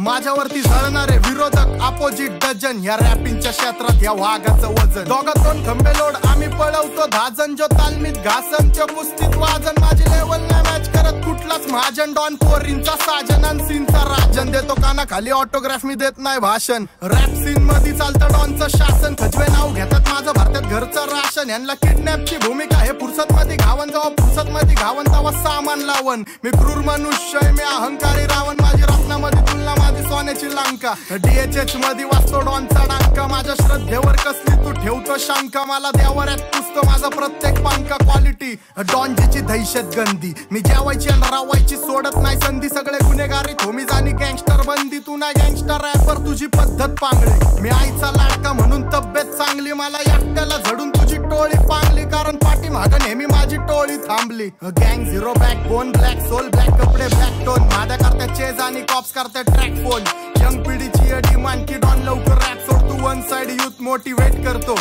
माझ्यावरती जळणारे विरोधक opposite dozen, या रॅपिंगच्या क्षेत्रात या वाघाचं वजन. दोघात दोन खंबे लोड आम्ही पळवतो धाजन, जो तालमीत घासन त्या कुस्तीत वाजन. माझी लेवल नाही मॅच करत कुठलाच महाजन, डॉन पोरींचा साजन आणि सीनचा राजन. देतो काना खाली ऑटोग्राफ मी देत नाही भाषण. रॅप सीन मध्ये चालतं डॉनचं शासन, खजवे नाव घेतात माझं भारतात घरचं राशन. यांना किडनॅपची भूमिका हे फुरसत मध्ये घावन, जेव्हा फुरसत मध्ये घावन तेव्हा सामान लावन. मी क्रूर मनुष्य मी अहंकारी रावण, माझी रत्नामध्ये तुलना माझी सोन्याची लंका. DHH मध्ये वाचतो डॉनचा डांका, माझ्या श्रद्धेवर कसली तू ठेवतो शंका. मला देवाऱ्यात पुसतो माझा प्रत्येक पंका. क्वालिटी डॉनची दहशत गंदी, मी जेवायची आणि रावायची सोडत नाही संधी. सगळे गुन्हेगारी थोमीज आणि गँगस्टर बंदी, तू नाही गँगस्टर रॅपर तुझी पद्धत पांगळी. मी आईचा लाडका म्हणून तब्येत चांगली, मला एकट्याला झडून तुझी टोळी पांगली. कारण पाठीमागं नेहमी माझी टोळी थांबली. गँग zero backbone, black soul black कपडे ब्लॅक टोन. माझ्या करता चेज आणि कॉप्स करता ट्रॅक फोन. यंग पिढीची डिमांड की डॉन लवकर रॅप सोड, तू वन साइड युथ मोटिवेट करतो.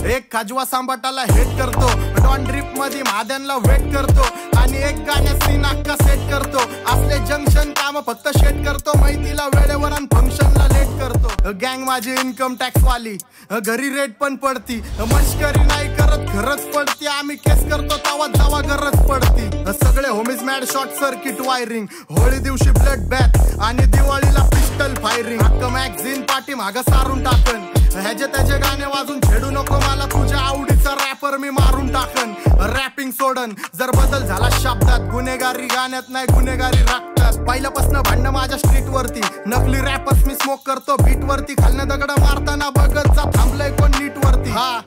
एक खाजवा सांबाटाला हेट करतो, डॉन ड्रिप मध्ये महाद्यांना वेट करतो. आणि एक गाण्यात सीन अख्खा सेट करतो. असले जंक्शन काम फक्त शेट करतो, माहितीला वेळेवर आणि फंक्शनला लेट करतो. गँग माझी इन्कम टॅक्स वाली, घरी रेट पण पडती. मस्करी नाही करत खरंच पडती, आम्ही केस करतो तेव्हा जावा गरज पडती. सगळे homies mad short circuit wiring, Holi दिवशी ब्लड बॅथ आणि दिवाळीला पिस्टल फायरिंग. हक्क मॅगझिन पाठी मागं सारून टाकन, ह्याचे त्याचे गाणे वाजून छेडू नको मला, तुझ्या आवडीचा रॅपर मी मारून टाकन. रॅपिंग सोडन जर बदल झाला शब्दात, गुन्हेगारी गाण्यात नाही गुन्हेगारी राखतात. पहिल्यापासून भांडणं माझ्या स्ट्रीट वरती, नकली रॅपर्स मी स्मोक करतो बीट वरती. खालनं दगड मारताना बघत जा थांबलंय कोण नीट वरती. हा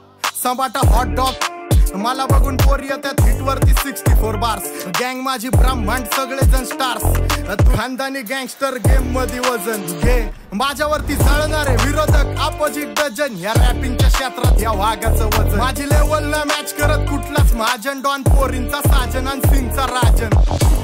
संबाटा हॉट डॉग, मला बघून पोर येतात हिट वरती 64 बार्स. गँग माझी ब्रह्मांड सगळे जण स्टार्स, तू खानदानी गँगस्टर गेम मध्ये वजन घे. माझ्यावरती जळणारे विरोधक अपोजिट डझन, या रॅपिंगच्या क्षेत्रात या वाघाचं वजन. माझी लेवल न मॅच करत कुठलाच महाजन, डॉन पोरींचा साजन आणि सिंगचा राजन.